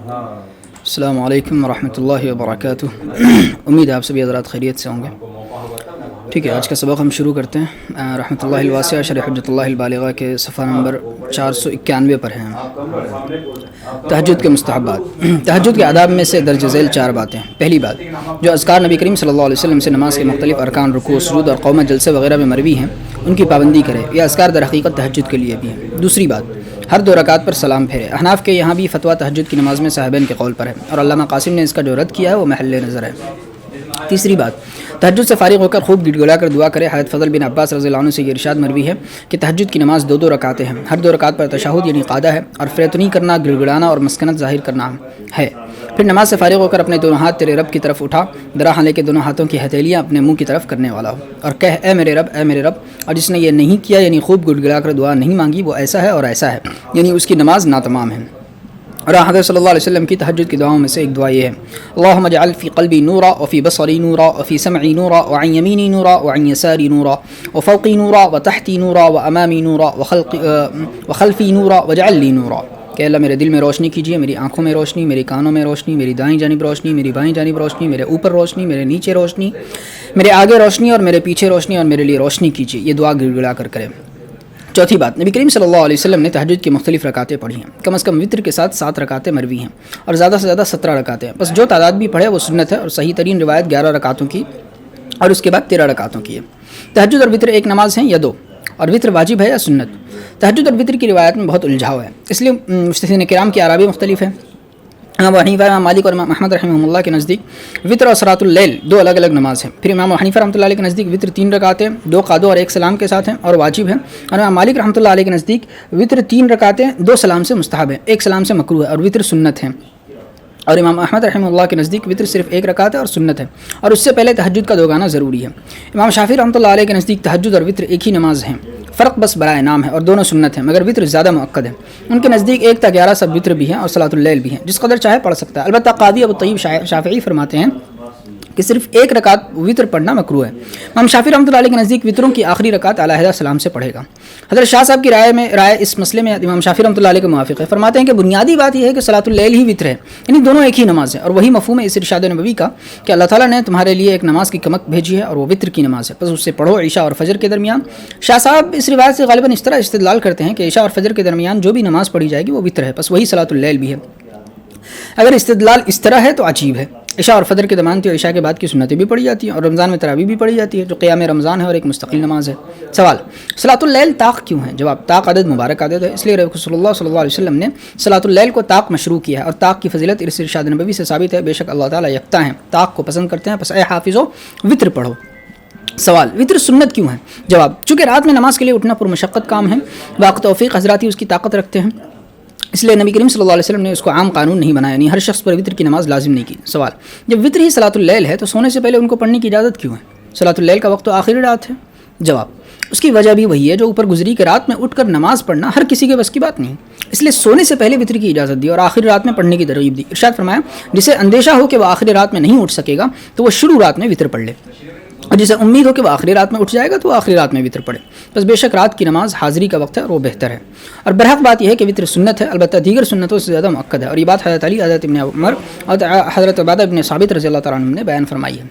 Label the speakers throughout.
Speaker 1: السلام علیکم ورحمۃ اللہ وبرکاتہ۔ امید ہے آپ سبھی حضرات خیریت سے ہوں گے۔ ٹھیک ہے، آج کا سبق ہم شروع کرتے ہیں۔ رحمۃ اللہ الواسعہ شرح حجۃ اللہ البالغہ کے صفحہ نمبر 491 پر ہیں۔ تہجد کے مستحبات۔ تہجد کے آداب میں سے درج ذیل 4 باتیں۔ پہلی بات، جو اذکار نبی کریم صلی اللہ علیہ وسلم سے نماز کے مختلف ارکان، رکوع، سجود اور قومہ جلسے وغیرہ میں مروی ہیں، ان کی پابندی کرے۔ یہ اذکار در حقیقت تہجد کے لیے بھی ہیں۔ دوسری بات، ہر 2 رکعت پر سلام پھیرے۔ احناف کے یہاں بھی فتویٰ تہجد کی نماز میں صاحبین کے قول پر ہے، اور علامہ قاسم نے اس کا جو رد کیا ہے وہ محل نظر ہے۔ تیسری بات، تہجد سے فارغ ہو کر خوب گڑ گڑا کر دعا کرے۔ حضرت فضل بن عباس رضی اللہ عنہ سے یہ ارشاد مروی ہے کہ تہجد کی نماز 2 رکعتیں ہیں۔ ہر 2 رکعت پر تشہد یعنی قعدہ ہے، اور فریتنی کرنا، گڑ گڑانا اور مسکنت ظاہر کرنا ہے۔ پھر نماز سے فارغ ہو کر اپنے دونوں ہاتھ تیرے رب کی طرف اٹھا، درا حالے کے دونوں ہاتھوں کی ہتھیلیاں اپنے منہ کی طرف کرنے والا ہو، اور کہہ اے میرے رب، اے میرے رب۔ اور جس نے یہ نہیں کیا یعنی خوب گڑ گڑا کر دعا نہیں مانگی، وہ ایسا ہے اور ایسا ہے، یعنی اس کی نماز ناتمام ہے۔ اور حضرت صلی اللہ علیہ وسلم کی تہجد کی دعاؤں میں سے ایک دعا یہ ہے: اللہم اجعل فی قلبی نورا وفی بصری نورا وفی سمعی نورا وعن یمینی نورا وعن یساری نورا وفوقی نورا وتحتی نورا وامامی نورا وخلفی نورا واجعل لی نورا۔ کہ اللہ میرے دل میں روشنی کیجیے، میری آنکھوں میں روشنی، میری کانوں میں روشنی، میری دائیں جانب روشنی، میری بائیں جانب روشنی، میرے اوپر روشنی، میرے نیچے روشنی، میرے آگے روشنی اور میرے پیچھے روشنی، اور میرے لیے روشنی کیجیے۔ یہ دعا گڑ گڑا کر کرے۔ چوتھی بات، نبی کریم صلی اللہ علیہ وسلم نے تہجد کی مختلف رکعتیں پڑھی ہیں۔ کم از کم وطر کے ساتھ 7 رکعتیں مروی ہیں، اور زیادہ سے زیادہ 17 رکعتیں ہیں۔ بس جو تعداد بھی پڑھے وہ سنت ہے، اور صحیح ترین روایت 11 رکعتوں کی اور اس کے بعد 13 رکعتوں کی ہے۔ تہجد اور وطر ایک نماز ہیں یا 2، اور وطر واجب ہے یا سنت؟ تہجد اور وطر کی روایت میں بہت الجھاؤ ہے، اس لیے مجتہدین کرام کی آراء بھی مختلف ہیں۔ امام حنیفہ، امام مالک اور امام احمد رحمہ اللہ کے نزدیک وطر اور صلاۃ اللیل 2 الگ الگ نماز ہیں۔ پھر امام حنیفہ رحمۃ اللہ علیہ کے نزدیک وطر 3 رکعتیں، 2 قعدوں اور 1 سلام کے ساتھ ہیں اور واجب ہیں، اور امام مالک رحمۃ اللہ علیہ کے نزدیک وطر 3 رکعتیں، 2 سلام سے مستحب ہیں، 1 سلام سے مکروہ ہے، اور وطر سنت ہیں۔ اور امام احمد رحمہ اللہ کے نزدیک وطر صرف 1 رکعت ہے اور سنت ہے، اور اس سے پہلے تہجد کا 2 گانا ضروری ہے۔ امام شافعی رحمۃ اللہ علیہ کے نزدیک تہجد اور وطر ایک ہی نماز ہیں، فرق بس برائے نام ہے، اور دونوں سنت ہیں، مگر وطر زیادہ مؤکد ہے۔ ان کے نزدیک 1 تا 11 سب وطر بھی ہیں اور صلاۃ اللیل بھی ہیں، جس قدر چاہے پڑھ سکتا ہے۔ البتہ قاضی ابو طیب شافعی فرماتے ہیں کہ صرف 1 رکعت وطر پڑھنا مکروہ ہے۔ امام شافعی رحمۃ اللہ علیہ کے نزدیک وطروں کی آخری رکعت علیحدہ سلام سے پڑھے گا۔ حضرت شاہ صاحب کی رائے اس مسئلے میں امام شافعی رحمۃ اللہ علیہ کے موافق ہے۔ فرماتے ہیں کہ بنیادی بات یہ ہے کہ صلاۃ اللیل ہی وطر ہے، یعنی دونوں ایک ہی نماز ہے، اور وہی مفہوم ہے اس ارشاد نبوی کا کہ اللہ تعالیٰ نے تمہارے لیے ایک نماز کی کمک بھیجی ہے اور وہ وطر کی نماز ہے، بس اس سے پڑھو عشاء اور فجر کے درمیان۔ شاہ صاحب اس روایت سے غالباً اس طرح استدلال کرتے ہیں کہ عشاء اور فجر کے درمیان جو بھی نماز پڑھی جائے گی وہ وطر ہے، بس وہی صلاۃ اللیل بھی ہے۔ اگر استدلال اس طرح ہے تو عجیب ہے۔ عشاء اور فجر کے درمیان تو عشاء کے بعد کی سنتیں بھی پڑھی جاتی ہیں، اور رمضان میں تراویح بھی پڑھی جاتی ہے، جو قیام رمضان ہے اور ایک مستقل نماز ہے۔ سوال، صلاۃ اللیل طاق کیوں ہے؟ جواب، طاق عدد مبارک عدد ہے، اس لیے رسول اللہ صلی اللہ علیہ وسلم نے صلاۃ اللیل کو طاق مشروع کیا ہے، اور طاق کی فضیلت اس ارشاد نبوی سے ثابت ہے، بے شک اللہ تعالیٰ یکتا ہیں، طاق کو پسند کرتے ہیں، پس اے حافظو وطر پڑھو۔ سوال، وطر سنت کیوں ہے؟ جواب، چونکہ رات میں نماز کے لیے اٹھنا پرمشقت کام ہے، واقع توفیق حضرات ہی اس کی طاقت رکھتے ہیں، اس لیے نبی کریم صلی اللہ علیہ وسلم نے اس کو عام قانون نہیں بنایا، یعنی ہر شخص پر وطر کی نماز لازم نہیں کی۔ سوال، جب وطر ہی صلاۃ اللیل ہے تو سونے سے پہلے ان کو پڑھنے کی اجازت کیوں ہے؟ صلاۃ اللیل کا وقت تو آخری رات ہے۔ جواب، اس کی وجہ بھی وہی ہے جو اوپر گزری کہ رات میں اٹھ کر نماز پڑھنا ہر کسی کے بس کی بات نہیں، اس لیے سونے سے پہلے وطر کی اجازت دی اور آخری رات میں پڑھنے کی ترغیب دی۔ ارشاد فرمایا، جسے اندیشہ ہو کہ وہ آخری رات میں نہیں اٹھ سکے گا تو وہ شروع رات میں وطر پڑھ لے، اور جسے امید ہو کہ وہ آخری رات میں اٹھ جائے گا تو وہ آخری رات میں وطر پڑھے۔ بس بے شک رات کی نماز حاضری کا وقت ہے اور وہ بہتر ہے، اور برحق بات یہ ہے کہ وطر سنت ہے، البتہ دیگر سنتوں سے زیادہ مؤکد ہے، اور یہ بات حضرت علی، حضرت ابن عمر اور حضرت عبادہ ابن ثابت رضی اللہ تعالیٰ عنہ نے بیان فرمائی ہے۔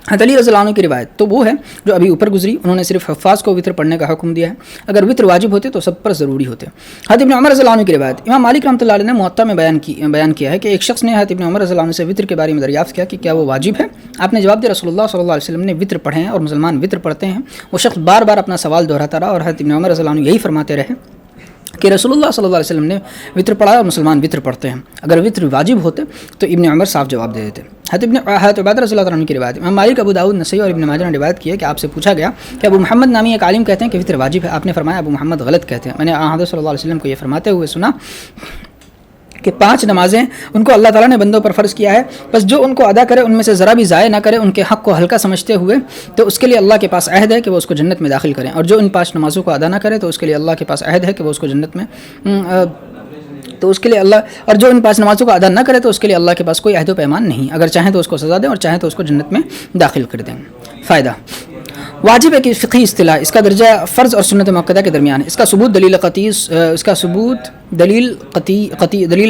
Speaker 1: حضرت علی رضی اللہ عنہ کی روایت تو وہ ہے جو ابھی اوپر گزری، انہوں نے صرف حفاظ کو وطر پڑھنے کا حکم دیا ہے، اگر وطر واجب ہوتے تو سب پر ضروری ہوتے۔ حضرت ابن عمر رضی اللہ عنہ کی روایت امام مالک رحمۃ اللہ علیہ نے موطا میں بیان کیا ہے کہ ایک شخص نے حضرت ابن عمر رضی اللہ عنہ سے وطر کے بارے میں دریافت کیا کہ کیا وہ واجب ہے؟ آپ نے جواب دیا، رسول اللہ صلی اللہ علیہ وسلم نے وطر پڑھے ہیں اور مسلمان وطر پڑھتے ہیں۔ وہ شخص بار بار اپنا سوال دہراتا رہا، اور حضرت ابن عمر رضی اللہ عنہ یہی فرماتے رہے کہ رسول اللہ صلی اللہ علیہ وسلم نے وطر پڑھا اور مسلمان وطر پڑھتے ہیں، اگر وطر واجب ہوتے تو ابن عمر صاف جواب دے دیتے۔ حضرت عبادہ رضی اللہ عنہ کی روایت امام مالک، ابو داؤد، نسائی اور ابن ماجہ نے روایت کی ہے کہ آپ سے پوچھا گیا کہ ابو محمد نامی ایک عالم کہتے ہیں کہ وطر واجب ہے، آپ نے فرمایا ابو محمد غلط کہتے ہیں۔ میں نے حضرت صلی اللہ علیہ وسلم کو یہ فرماتے ہوئے سنا کہ 5 نمازیں ان کو اللہ تعالیٰ نے بندوں پر فرض کیا ہے، بس جو ان کو ادا کرے ان میں سے ذرا بھی ضائع نہ کرے، ان کے حق کو ہلکا سمجھتے ہوئے، تو اس کے لیے اللہ کے پاس عہد ہے کہ وہ اس کو جنت میں داخل کریں، اور جو ان 5 نمازوں کو ادا نہ کرے تو اس کے لیے اللہ کے پاس عہد ہے کہ وہ اس کو جنت میں اور جو ان 5 نمازوں کو ادا نہ کرے تو اس کے لیے اللہ کے پاس کوئی عہد و پیمان نہیں، اگر چاہیں تو اس کو سزا دیں اور چاہیں تو اس کو جنت میں داخل کر دیں۔ فائدہ، واجب ایک فقہی اصطلاح، اس کا درجہ فرض اور سنت مؤکدہ کے درمیان ہے. اس کا ثبوت دلیل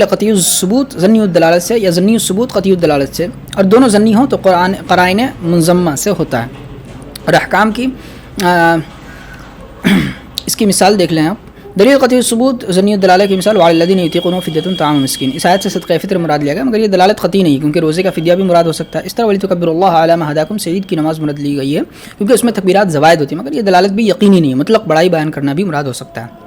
Speaker 1: قطعی ثبوت ظنی الدلالت سے یا ظنی الثبوت قطعی الدلالت سے، اور دونوں ظنی ہوں تو قرائن منضمہ سے ہوتا ہے. اور احکام کی اس کی مثال دیکھ لیں آپ. دلیل قطعی ثبوت ظنی الدلالہ کی مثال وعلی الذین یطیقونہ فدیۃ طعام مسکین. اس آیت سے صدقہ فطر مراد لیا گیا، مگر یہ دلالت قطعی نہیں کیونکہ روزے کا فدیہ بھی مراد ہو سکتا ہے. اس طرح ولیتکبروا اللہ علی ما ھداکم سے عید کی نماز مراد لی گئی ہے کیونکہ اس میں تکبیرات زوائد ہوتی ہیں، مگر یہ دلالت بھی یقینی نہیں ہے، مطلق بڑائی بیان کرنا بھی مراد ہو سکتا ہے.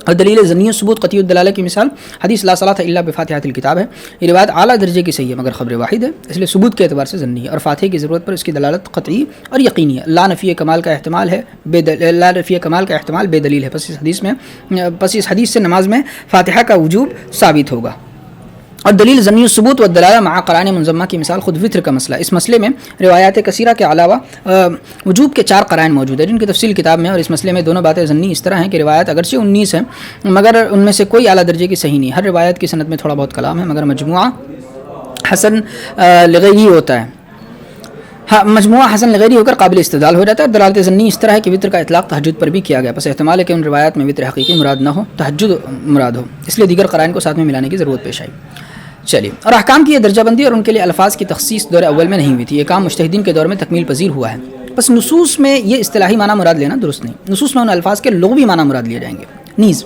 Speaker 1: اور دلیل ظنی ثبوت قطعی الدلالہ کی مثال حدیث لا صلاۃ الا بفاتحۃ الکتاب ہے. یہ روایت اعلیٰ درجے کی صحیح ہے مگر خبر واحد ہے، اس لیے ثبوت کے اعتبار سے ظنی ہے، اور فاتحہ کی ضرورت پر اس کی دلالت قطعی اور یقینی ہے. لا نفی کمال کا احتمال بے دلیل ہے. پس اس حدیث سے نماز میں فاتحہ کا وجوب ثابت ہوگا. اور دلیل ظنی الثبوت والدلالہ مع قرائن منضمہ کی مثال خود وطر کا مسئلہ. اس مسئلے میں روایات کثیرہ کے علاوہ وجوب کے 4 قرائن موجود ہیں جن کی تفصیل کتاب میں، اور اس مسئلے میں دونوں باتیں ظنی اس طرح ہیں کہ روایت اگرچہ 19 ہیں مگر ان میں سے کوئی اعلیٰ درجے کی صحیح نہیں. ہر روایت کی سند میں تھوڑا بہت کلام ہے مگر مجموعہ حسن لغیری ہوتا ہے. مجموعہ حسن لغیری ہو کر قابل استدلال ہو جاتا ہے. اور دلالت ظنی اس طرح ہے کہ وطر کا اطلاق تہجد پر بھی کیا گیا، پس احتمال ہے کہ ان روایات میں وطر حقیقی مراد نہ ہو، تہجد مراد ہو، اس لیے دیگر قرائن کو ساتھ میں ملانے کی ضرورت پیش آئی. چلیے. اور احکام کی یہ درجہ بندی اور ان کے لیے الفاظ کی تخصیص دور اول میں نہیں ہوئی تھی، یہ کام مجتہدین کے دور میں تکمیل پذیر ہوا ہے. بس نصوص میں یہ اصطلاحی معنی مراد لینا درست نہیں، نصوص میں ان الفاظ کے لغوی معنی مراد لیے جائیں گے. نیز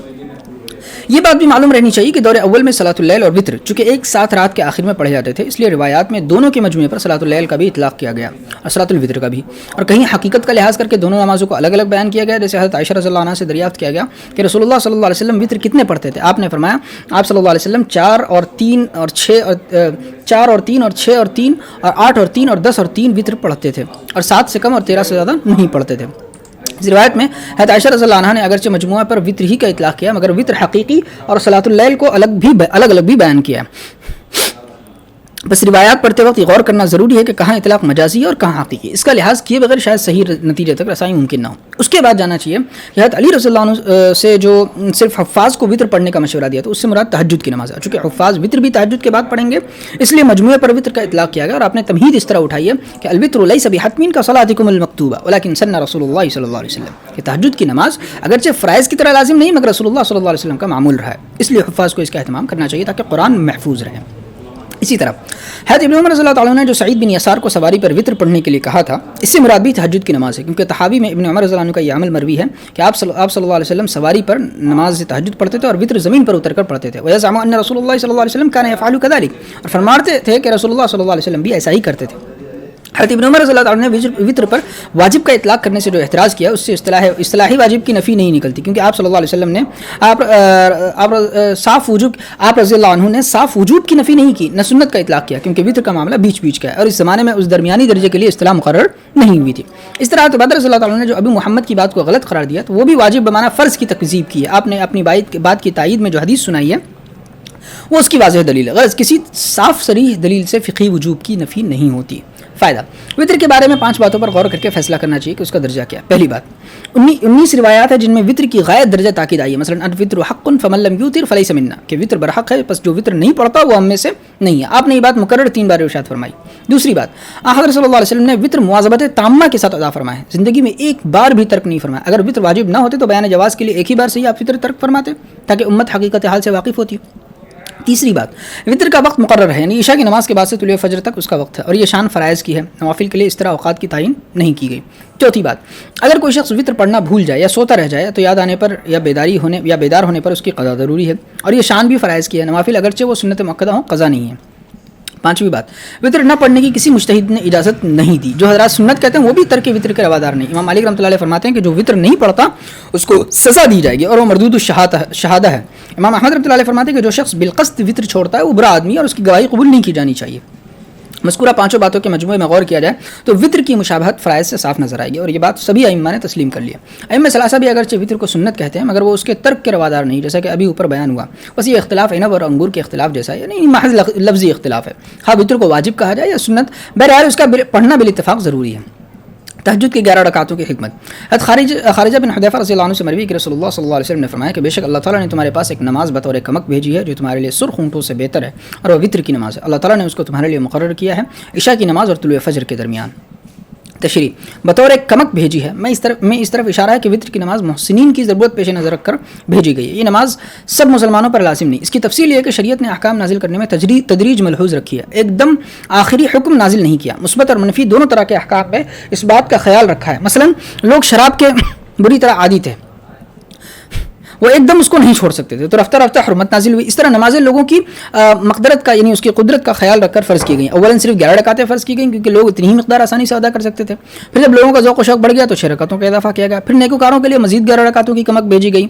Speaker 1: یہ بات بھی معلوم رہنی چاہیے کہ دور اول میں صلاۃ اللیل اور وطر چونکہ ایک ساتھ رات کے آخر میں پڑھے جاتے تھے، اس لیے روایات میں دونوں کے مجموعے پر صلاۃ اللیل کا بھی اطلاق کیا گیا اور صلاۃ الوطر کا بھی. اور کہیں حقیقت کا لحاظ کر کے دونوں نمازوں کو الگ الگ بیان کیا گیا، جیسے حضرت عائشہ رضی اللہ عنہا سے دریافت کیا گیا کہ رسول اللہ صلی اللہ علیہ وسلم وطر کتنے پڑھتے تھے. آپ نے فرمایا آپ صلی اللہ علیہ وسلم 4 اور 3 اور 6 اور 4 اور 3 اور 6 اور 3 اور 8 اور 3 اور 10 اور 3 وطر پڑھتے تھے اور 7 سے کم اور 13 سے زیادہ نہیں پڑھتے تھے. اس روایت میں حضرت عائشہ رضی اللہ عنہا نے اگرچہ مجموعہ پر وطر ہی کا اطلاق کیا مگر وطر حقیقی اور صلاۃ اللیل کو الگ بھی بیان کیا. بس روایات پڑھتے وقت یہ غور کرنا ضروری ہے کہ کہاں اطلاق مجازی ہے اور کہاں حقیقی. اس کا لحاظ کیے بغیر شاید صحیح نتیجے تک رسائی ممکن نہ ہو. اس کے بعد جانا چاہیے کہ حضرت علی رضی اللہ عنہ سے جو صرف حفاظ کو وطر پڑھنے کا مشورہ دیا تو اس سے مراد تہجد کی نماز ہے. چونکہ حفاظ وطر بھی تہجد کے بعد پڑھیں گے اس لیے مجموعے پر وطر کا اطلاق کیا گیا. اور آپ نے تمہید اس طرح اٹھائی ہے کہ الوطر لیس بحتم کصلاتکم المکتوبہ ولکن سن رسول اللہ صلی اللہ علیہ وسلم، کہ تہجد کی نماز اگرچہ فرائض کی طرح لازم نہیں مگر رسول اللہ صلی اللہ علیہ وسلم کا معمول رہا ہے، اس لیے حفاظ کو اس کا اہتمام کرنا چاہیے تاکہ قرآن محفوظ رہے. اسی طرح حضرت ابن عمر رضی اللہ تعالیٰ نے جو سعید بن یسار کو سواری پر وطر پڑھنے کے لیے کہا تھا اس سے مراد بھی تہجد کی نماز ہے، کیونکہ تحاوی میں ابن عمر رضی اللہ عنہ کا یہ عمل مروی ہے کہ آپ صلی اللہ علیہ وسلم سواری پر نماز تہجد پڑھتے تھے اور وطر زمین پر اتر کر پڑھتے تھے. وَيَزْعَمُ أَنَّ رسول اللہ صلی اللہ علیہ وسلم كَانَ يَفْعَلُ كَذَلِكَ، اور فرماتے تھے کہ رسول اللہ صلی اللہ علیہ وسلم بھی ایسا ہی کرتے تھے. حضرت ابن عمر رضی اللہ تعالیٰ نے وطر پر واجب کا اطلاق کرنے سے جو اعتراض کیا اس سے اصطلاحی واجب کی نفی نہیں نکلتی، کیونکہ آپ صلی اللہ علیہ وسلم نے آپ رضی اللہ عنہ نے صاف وجوب کی نفی نہیں کی، نہ سنت کا اطلاق کیا، کیونکہ وطر کا معاملہ بیچ کا ہے اور اس زمانے میں اس درمیانی درجے کے لیے اصطلاح مقرر نہیں ہوئی تھی. اس طرح عبادہ رضی اللہ تعالیٰ نے جو ابو محمد کی بات کو غلط قرار دیا تو وہ بھی واجب بمعنی فرض کی تکذیب کی ہے. آپ نے اپنی بات کی تائید میں جو حدیث سنائی ہے وہ اس کی واضح دلیل ہے، غرض کسی صاف صریح دلیل سے فقہی وجوب کی نفی نہیں ہوتی. فائدہ وطر کے بارے میں 5 باتوں پر غور کر کے فیصلہ کرنا چاہیے کہ اس کا درجہ کیا ہے. پہلی بات 19 روایات ہیں جن میں وطر کی غایت درجہ تاکید آئی ہے. مثلا الوطر حق فمن لم یوتر فلیس منا، کہ وطر برحق ہے پس جو وطر نہیں پڑھتا وہ ہم میں سے نہیں ہے. آپ نے یہ بات مکرر 3 بار ارشاد فرمائی. دوسری بات حضرت صلی اللہ علیہ وسلم نے وطر مواظبت تامہ کے ساتھ ادا فرمایا، زندگی میں ایک بار بھی ترک نہیں فرمایا. اگر وطر واجب نہ ہوتے تو بیان جواز کے لیے ایک ہی بار سے ہی آپ وطر ترک فرماتے تاکہ امت حقیقت حال سے واقف ہوتی. تیسری بات وطر کا وقت مقرر ہے، یعنی عشاء کی نماز کے بعد سے طلوع فجر تک اس کا وقت ہے اور یہ شان فرائض کی ہے، نوافل کے لیے اس طرح اوقات کی تعین نہیں کی گئی. چوتھی بات اگر کوئی شخص وطر پڑھنا بھول جائے یا سوتا رہ جائے تو یاد آنے پر یا بیدار ہونے پر اس کی قضا ضروری ہے اور یہ شان بھی فرائض کی ہے، نوافل اگرچہ وہ سنت مؤکدہ ہوں قضا نہیں ہے. پانچویں بات وطر نہ پڑھنے کی کسی مجتہد نے اجازت نہیں دی. جو حضرات سنت کہتے ہیں وہ بھی ترک وطر کے روادار نہیں. امام مالک رحمۃ اللہ علیہ فرماتے ہیں کہ جو وطر نہیں پڑھتا اس کو سزا دی جائے گی اور وہ مردود الشہادہ ہے. امام احمد رحمۃ اللہ علیہ فرماتے ہیں کہ جو شخص بالقصد وطر چھوڑتا ہے وہ برا آدمی ہے اور اس کی گواہی قبول نہیں کی جانی چاہیے. مذکورہ 5 باتوں کے مجموعے میں غور کیا جائے تو وطر کی مشابہت فرائض سے صاف نظر آئے گی اور یہ بات سبھی ائمہ نے تسلیم کر لیا. ائمہ ثلاثہ بھی اگرچہ وطر کو سنت کہتے ہیں مگر وہ اس کے ترک کے روادار نہیں، جیسا کہ ابھی اوپر بیان ہوا. بس یہ اختلاف عنب اور انگور کے اختلاف جیسا ہے، یعنی محض لفظی اختلاف ہے. ہاں وطر کو واجب کہا جائے یا سنت، بہرحال اس کا پڑھنا بالاتفاق ضروری ہے. تہجد کی 11 رکعتوں کی حکمت. خارجہ بن حذیفہ رضی اللہ عنہ سے مروی کہ رسول اللہ صلی اللہ علیہ وسلم نے فرمایا کہ بے شک اللہ تعالیٰ نے تمہارے پاس ایک نماز بطور کمک بھیجی ہے جو تمہارے لیے سرخ اونٹوں سے بہتر ہے اور وہ وطر کی نماز ہے. اللہ تعالیٰ نے اس کو تمہارے لیے مقرر کیا ہے عشاء کی نماز اور طلوع فجر کے درمیان. تشریح بطور ایک کمک بھیجی ہے. میں اس طرف اشارہ ہے کہ وطر کی نماز محسنین کی ضرورت پیش نظر رکھ کر بھیجی گئی ہے. یہ نماز سب مسلمانوں پر لازم نہیں. اس کی تفصیل یہ ہے کہ شریعت نے احکام نازل کرنے میں تدریج ملحوظ رکھی ہے. ایک دم آخری حکم نازل نہیں کیا. مثبت اور منفی دونوں طرح کے احکام میں اس بات کا خیال رکھا ہے. مثلا لوگ شراب کے بری طرح عادی تھے, وہ ایک دم اس کو نہیں چھوڑ سکتے تھے, تو رفتہ رفتہ حرمت نازل ہوئی. اس طرح نمازیں لوگوں کی مقدرت کا یعنی اس کی قدرت کا خیال رکھ کر فرض کی گئیں. اولاً صرف 11 رکعتیں فرض کی گئیں کیونکہ لوگ اتنی ہی مقدار آسانی سے ادا کر سکتے تھے. پھر جب لوگوں کا ذوق و شوق بڑھ گیا تو 6 رکعتوں کا اضافہ کیا گیا. پھر نیکوکاروں کے لیے مزید 11 رکعتوں کی کمک بھیجی گئی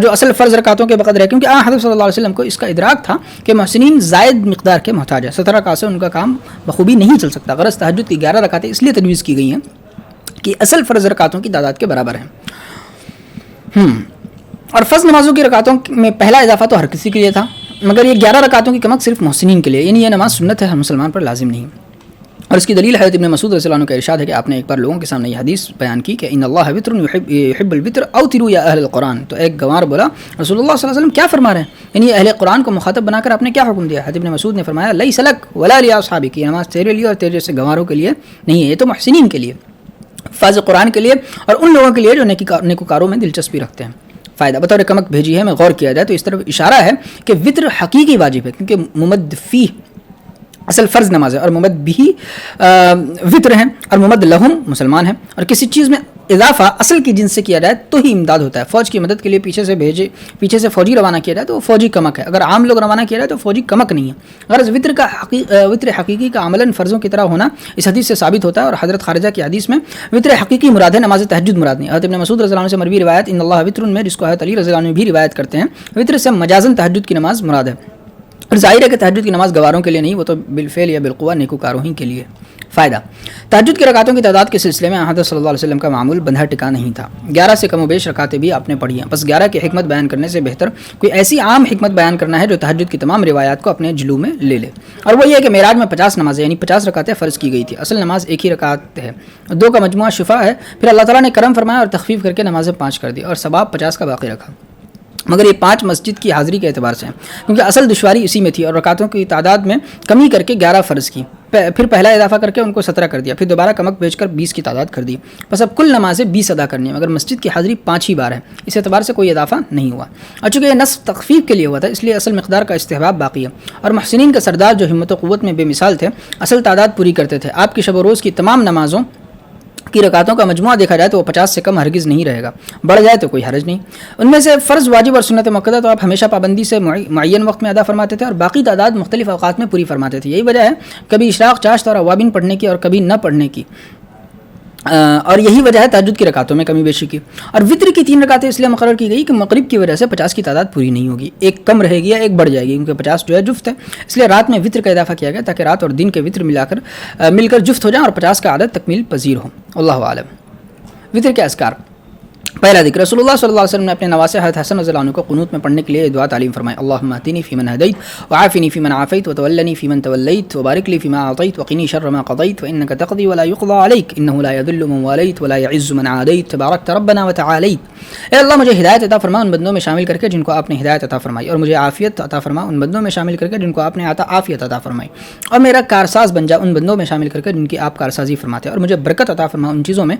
Speaker 1: جو اصل فرض رکعتوں کے بقدر ہے, کیونکہ حضرت صلی اللہ علیہ وسلم کو اس کا ادراک تھا کہ محسنین زائد مقدار کے محتاج ہیں. 17 رکعت سے ان کا کام بخوبی نہیں چل سکتا. غرض تہجد کی 11 رکعتیں اس لیے تجویز کی گئی ہیں کہ اصل فرض رکعتوں کی تعداد کے برابر ہیں. اور فرض نمازوں کی رکعتوں میں پہلا اضافہ تو ہر کسی کے لیے تھا, مگر یہ 11 رکعتوں کی کمک صرف محسنین کے لیے, یعنی یہ نماز سنت ہے, ہر مسلمان پر لازم نہیں. اور اس کی دلیل حضرت ابن مسعود رضی اللہ عنہ کا ارشاد ہے کہ آپ نے ایک بار لوگوں کے سامنے یہ حدیث بیان کی کہ ان اللہ وتر یحب الوتر اوتروا یا اہل القرآن. تو ایک گوار بولا رسول اللہ صلی اللہ علیہ وسلم کیا فرما رہے ہیں, یعنی اہل قرآن کو مخاطب بنا کر آپ نے کیا حکم دیا. حضرت ابن مسعود نے فرمایا لیس لک ولا لاصحابک, یہ نماز تیرے لیے اور تیرے جیسے گواروں کے لیے نہیں ہے, یہ تو محسنین کے لیے, فاضل قرآن کے لیے اور ان لوگوں کے لیے جو نیکوکاروں میں دلچسپی رکھتے ہیں. فائدہ بطور کمک بھیجی ہے. میں غور کیا جائے تو اس طرف اشارہ ہے کہ وطر حقیقی واجب ہے, کیونکہ ممد فی اصل فرض نماز ہے اور ممد بھی وطر ہیں اور ممد لہم مسلمان ہیں. اور کسی چیز میں اضافہ اصل کی جنس سے کیا جائے تو ہی امداد ہوتا ہے. فوج کی مدد کے لیے پیچھے سے فوجی روانہ کیا جائے تو وہ فوجی کمک ہے, اگر عام لوگ روانہ کیا جائے تو فوجی کمک نہیں ہے. غرض وطر حقیقی کا عملاً فرضوں کی طرح ہونا اس حدیث سے ثابت ہوتا ہے. اور حضرت خارجہ کی حدیث میں وطر حقیقی مراد ہے, نماز تہجد مراد نہیں. حضرت ابن مسعود رضی اللہ عنہ سے مروی روایت ان اللہ وطر میں, جس کو حضرت علی رضی اللہ عنہ بھی روایت کرتے ہیں, وطر سے مجازاً تہجد کی نماز مراد ہے. اور ظاہر ہے کہ تہجد کی نماز گواروں کے لیے نہیں, وہ تو بالفعل یا بالقوہ نیکوکاروں ہی کے لیے. فائدہ تہجد کی رکعتوں کی تعداد کے سلسلے میں حضرت صلی اللہ علیہ وسلم کا معمول بندھا ٹکا نہیں تھا. 11 سے کم و بیش رکعتیں بھی آپ نے پڑھی ہیں. بس 11 کی حکمت بیان کرنے سے بہتر کوئی ایسی عام حکمت بیان کرنا ہے جو تہجد کی تمام روایات کو اپنے جلو میں لے لے. اور وہ یہ ہے کہ معراج میں 50 نمازیں یعنی 50 رکعتیں فرض کی گئی تھی. اصل نماز ایک ہی رکعت ہے, 2 کا مجموعہ شفا ہے. پھر اللہ تعالیٰ نے کرم فرمایا اور تخفیف کر کے نمازیں 5 کر دی اور ثواب 50 کا باقی رکھا. مگر یہ 5 مسجد کی حاضری کے اعتبار سے ہیں, کیونکہ اصل دشواری اسی میں تھی. اور رکعتوں کی تعداد میں کمی کر کے 11 فرض کی, پھر پہلا اضافہ کر کے ان کو 17 کر دیا, پھر دوبارہ کمک بھیج کر 20 کی تعداد کر دی. بس اب کل نمازیں 20 ادا کرنی ہے, مگر مسجد کی حاضری 5 ہی بار ہے. اس اعتبار سے کوئی اضافہ نہیں ہوا. اور چونکہ یہ نصب تخفیف کے لیے ہوا تھا اس لیے اصل مقدار کا استحباب باقی ہے. اور محسنین کا سردار جو ہمت و قوت میں بے مثال تھے, اصل تعداد پوری کرتے تھے. آپ کی شب و روز کی تمام نمازوں کی رکعتوں کا مجموعہ دیکھا جائے تو وہ 50 سے کم ہرگز نہیں رہے گا, بڑھ جائے تو کوئی حرج نہیں. ان میں سے فرض, واجب اور سنت مؤکدہ تو آپ ہمیشہ پابندی سے معین وقت میں ادا فرماتے تھے, اور باقی تعداد مختلف اوقات میں پوری فرماتے تھے. یہی وجہ ہے کبھی اشراق, چاشت اور اوابین پڑھنے کی اور کبھی نہ پڑھنے کی, اور یہی وجہ ہے تہجد کی رکعتوں میں کمی بیشی کی. اور وطر کی 3 رکعتیں اس لیے مقرر کی گئی کہ مغرب کی وجہ سے 50 کی تعداد پوری نہیں ہوگی, ایک کم رہے گی یا ایک بڑھ جائے گی, کیونکہ 50 جو ہے جفت ہے. اس لیے رات میں وطر کا اضافہ کیا گیا تاکہ رات اور دن کے وطر مل کر جفت ہو جائیں اور 50 کا عدد تکمیل پذیر ہو. اللہ عالم. وطر کے اذکار. پہلا ذکر, رسول اللہ صلی اللہ علیہ وسلم نے اپنے نواسے حضرت حسن رضی اللہ عنہ کو قنوت میں پڑھنے کے لیے دعا تعلیم فرمائی. اللهم اهدني فيمن هديت وعافني فيمن عافيت وتولني فيمن توليت وبارك لي فيما اعطيت وقني شر ما قضيت فانك تقضي ولا يقضى عليك انه لا يذل من واليت ولا يعز من عاديت تباركت ربنا وتعاليت. اے اللہ مجھے ہدایت عطا فرما ان بندوں میں شامل کر کے جن کو آپ نے ہدایت عطا فرمائی, اور مجھے عافیت عطا فرما ان بندوں میں شامل کر کے جن کو آپ نے عافیت عطا فرمائی, اور میرا کارساز بن جا ان بندوں میں شامل کر کے جن کی آپ کارسازی فرماتے ہیں, اور مجھے برکت عطا فرما ان چیزوں میں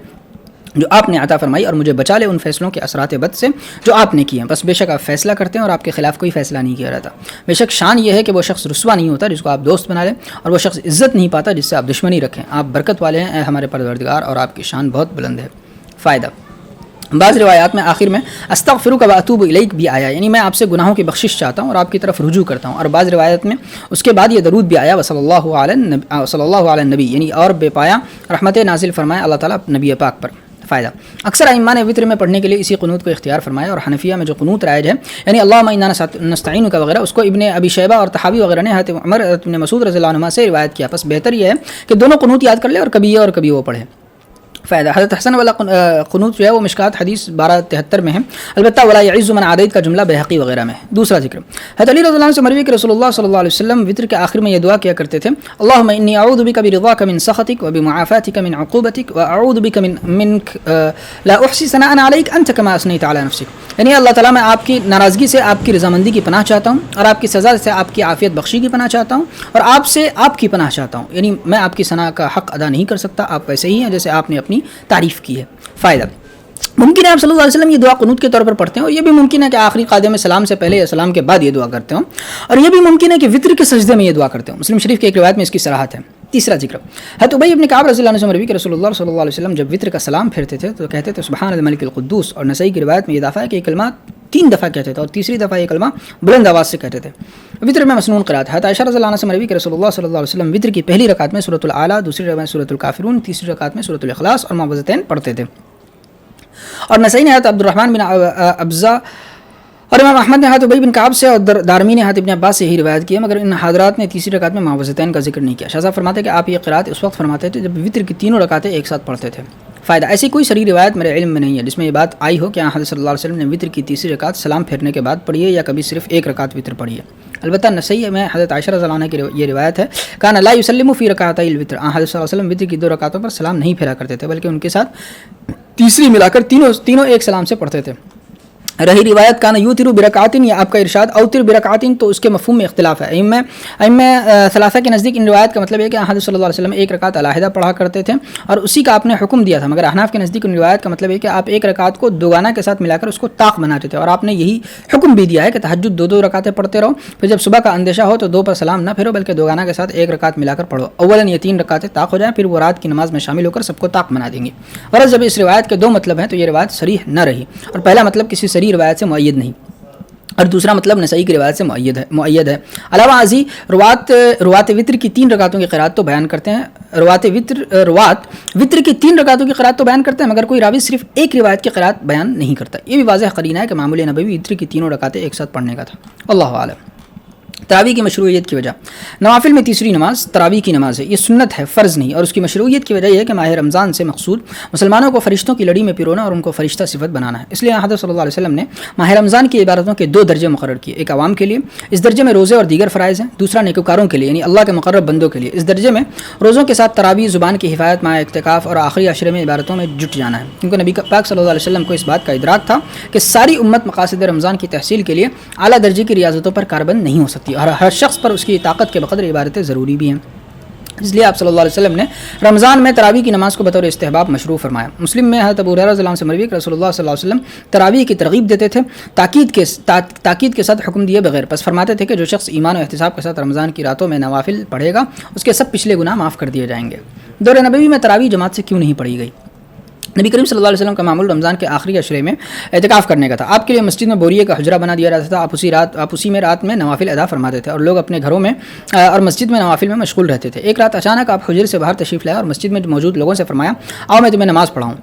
Speaker 1: جو آپ نے عطا فرمائی, اور مجھے بچا لے ان فیصلوں کے اثرات بد سے جو آپ نے کیے ہیں. بس بے شک آپ فیصلہ کرتے ہیں اور آپ کے خلاف کوئی فیصلہ نہیں کیا رہتا. بے شک شان یہ ہے کہ وہ شخص رسوا نہیں ہوتا جس کو آپ دوست بنا لیں, اور وہ شخص عزت نہیں پاتا جس سے آپ دشمنی رکھیں. آپ برکت والے ہیں اے ہمارے پروردگار, اور آپ کی شان بہت بلند ہے. فائدہ, بعض روایات میں آخر میں استغفرک و اتوب الیک بھی آیا, یعنی میں آپ سے گناہوں کی بخشش چاہتا ہوں اور آپ کی طرف رجوع کرتا ہوں. اور بعض روایت میں اس کے بعد یہ درود بھی آیا صلی اللہ علیہ نبی, یعنی اور بے پایا رحمت نازل فرمائے اللہ تعالیٰ نبی پاک پر. فائدہ, اکثر ائمہ نے وطر میں پڑھنے کے لیے اسی قنوت کو اختیار فرمایا, اور حنفیہ میں جو قنوت رائج ہے یعنی اللہم انا نستعینک وغیرہ, اس کو ابن ابی شیبہ اور طحاوی وغیرہ نے حضرت عمر ابن مسعود رضی اللہ عنہ سے روایت کیا. بس بہتر یہ ہے کہ دونوں قنوت یاد کر لے اور کبھی یہ اور کبھی وہ پڑھے. فائدہ حضرت حسن والا قنوت جو ہے وہ مشکات حدیث 1273 میں ہے، البتہ ولا یعز من عادیت کا جملہ بحقی وغیرہ میں ہے۔ دوسرا ذکر حضرت علی رضی اللہ عنہ سے مروی کہ رسول اللہ صلی اللہ علیہ وسلم وطر کے آخر میں یہ دعا کیا کرتے تھے، اللہم انی اعوذ بک برضاک من سخطک وبمعافاتک من عقوبتک واعوذ بک منک لا احصی ثناء علیک انت کما اثنیت علی نفسک، یعنی اللہ تعالیٰ میں آپ کی ناراضگی سے آپ کی رضامندی کی پناہ چاہتا ہوں، اور آپ کی سزا سے آپ کی عافیت بخشی کی پناہ چاہتا ہوں، اور آپ سے آپ کی پناہ چاہتا ہوں، یعنی میں آپ کی ثنا کا حق ادا نہیں کر سکتا، آپ ویسے ہی ہیں جیسے آپ نے اپنی تعریف کی ہے۔ فائدہ ممکن ہے آپ صلی اللہ علیہ وسلم یہ دعا قنوت کے طور پر پڑھتے ہیں، اور یہ بھی ممکن ہے کہ آخری قادم سلام سے پہلے یا سلام کے بعد یہ دعا کرتے ہوں، اور یہ بھی ممکن ہے کہ وطر کے سجدے میں یہ دعا کرتے ہوں۔ مسلم شریف کی ایک روایت میں اس کی صراحت ہے۔ تیسرا ذکر حضرت ابی بن کعب رضی اللہ عنہ سے مروی کہ رسول اللہ صلی اللہ علیہ وسلم جب وطر کا سلام پھیرتے تھے تو کہتے تھے سبحان الملک القدوس، اور نسائی کی روایت میں یہ دفعہ ہے کہ یہ کلمہ 3 دفعہ کہتے تھے، اور تیسری دفعہ یہ کلمہ بلند آواز سے کہتے تھے۔ وطر میں مسنون قرات ہے۔ عائشہ رضی اللہ عنہ سے مروی کہ رسول اللہ صلی اللہ علیہ وسلم وطر کی پہلی رکعت میں سورۃ الاعلی، دوسری رکعت میں سورۃ الکافرون، تیسری رکعت میں سورۃ الاخلاص اور معوذتین پڑھتے تھے۔ اور نسائی نے حضرت عبد الرحمن بن ابزہ اور امام احمد نے حضرت ابی بن کعب سے اور دارمی نے حضرت ابن عباس سے یہی روایت کی ہے، مگر ان حضرات نے تیسری رکعت میں معوذتین کا ذکر نہیں کیا۔ شاہ صاحب فرماتے ہیں کہ آپ یہ قرات اس وقت فرماتے تھے جب وطر کی تینوں رکعتیں ایک ساتھ پڑھتے تھے۔ فائدہ ایسی کوئی صریح روایت میرے علم میں نہیں ہے جس میں یہ بات آئی ہو کہ حضرت صلی اللہ علیہ وسلم نے وطر کی تیسری رکعت سلام پھیرنے کے بعد پڑھی ہے یا کبھی صرف ایک رکعت وطر پڑھی ہے۔ البتہ نسائی میں حضرت عائشہ رضی اللہ عنہ کی یہ روایت ہے کان لا یسلم فی رکعتي الوتر، حضرت صلی اللہ علیہ وسلم وطر کی 2 رکعتوں پر سلام نہیں پھیرا کرتے تھے بلکہ ان کے ساتھ تیسری ملا کر تینوں ایک سلام سے پڑھتے تھے۔ رہی روایت کان یوتر برکعتن یا آپ کا ارشاد اوتر برکعتن، تو اس کے مفہوم میں اختلاف ہے۔ ائمہ ثلاثہ کے نزدیک ان روایت کا مطلب ہے کہ حضرت صلی اللہ علیہ وسلم ایک رکعت علیحدہ پڑھا کرتے تھے اور اسی کا آپ نے حکم دیا تھا، مگر احناف کے نزدیک ان روایت کا مطلب ہے کہ آپ ایک رکعت کو دوگانہ کے ساتھ ملا کر اس کو طاق بناتے تھے، اور آپ نے یہی حکم بھی دیا ہے کہ تہجد 2 رکعتیں پڑھتے رہو، پھر جب صبح کا اندیشہ ہو تو 2 پر سلام نہ پھیرو بلکہ دوگانہ کے ساتھ ایک رکعت ملا کر پڑھو، اولاً یہ 3 رکعتیں طاق ہو جائیں، پھر وہ رات کی نماز میں شامل ہو کر سب کو طاق بنا دیں گے۔ غرض جب اس روایت کے 2 مطلب ہیں تو یہ روایت صریح نہ رہی، اور پہلا مطلب کسی صریح روایت سے مؤید نہیں، اور دوسرا مطلب نسائی کی روایت سے مؤید ہے۔ علاوہ ازیں روات وطر کی 3 رکعتوں کی قرات تو بیان کرتے ہیں، روات وطر کی 3 رکعتوں کی قرات تو بیان کرتے ہیں، مگر کوئی راوی صرف ایک روایت کی قرات بیان نہیں کرتا۔ یہ بھی واضح قرینہ ہے کہ معمول نبوی وطر کی 3 رکعتیں ایک ساتھ پڑھنے کا تھا۔ اللہ اعلم۔ تراویح کی مشروعیت کی وجہ، نوافل میں تیسری نماز تراویح کی نماز ہے، یہ سنت ہے، فرض نہیں، اور اس کی مشروعیت کی وجہ یہ ہے کہ ماہ رمضان سے مقصود مسلمانوں کو فرشتوں کی لڑی میں پیرونا اور ان کو فرشتہ صفت بنانا ہے، اس لیے حضرت صلی اللہ علیہ وسلم نے ماہ رمضان کی عبادتوں کے 2 درجے مقرر کیے، ایک عوام کے لیے، اس درجے میں روزے اور دیگر فرائض ہیں، دوسرا نیکوکاروں کے لیے یعنی اللہ کے مقرب بندوں کے لیے، اس درجے میں روزوں کے ساتھ تراویح، زبان کی حفاظت، ماہ اعتکاف اور آخری عشرے میں عبادتوں میں جٹ جانا ہے، کیونکہ نبی پاک صلی اللہ علیہ وسلم کو اس بات کا ادراک تھا کہ ساری امت مقاصد رمضان کی تحصیل کے لیے اعلیٰ درجے کی ریاضتوں پر کاربند نہیں ہو سکتی، اور ہر شخص پر اس کی طاقت کے بقدر عبادتیں ضروری بھی ہیں، اس لیے آپ صلی اللہ علیہ وسلم نے رمضان میں تراویح کی نماز کو بطور استحباب مشروع فرمایا۔ مسلم میں حضرت ابو ہریرہ رضی اللہ عنہ سے مروی کہ رسول اللہ صلی اللہ علیہ وسلم تراویح کی ترغیب دیتے تھے، تاکید کے ساتھ حکم دیے بغیر، پس فرماتے تھے کہ جو شخص ایمان و احتساب کے ساتھ رمضان کی راتوں میں نوافل پڑھے گا اس کے سب پچھلے گناہ معاف کر دیے جائیں گے۔ دور نبوی میں تراویح جماعت سے کیوں نہیں پڑھی گئی؟ نبی کریم صلی اللہ علیہ وسلم کا معمول رمضان کے آخری عشرے میں اعتکاف کرنے کا تھا، آپ کے لیے مسجد میں بوریے کا حجرہ بنا دیا جاتا تھا، آپ اسی میں رات میں نوافل ادا فرماتے تھے اور لوگ اپنے گھروں میں اور مسجد میں نوافل میں مشغول رہتے تھے۔ ایک رات اچانک آپ حجرے سے باہر تشریف لائے اور مسجد میں موجود لوگوں سے فرمایا آؤ میں تمہیں نماز پڑھاؤں۔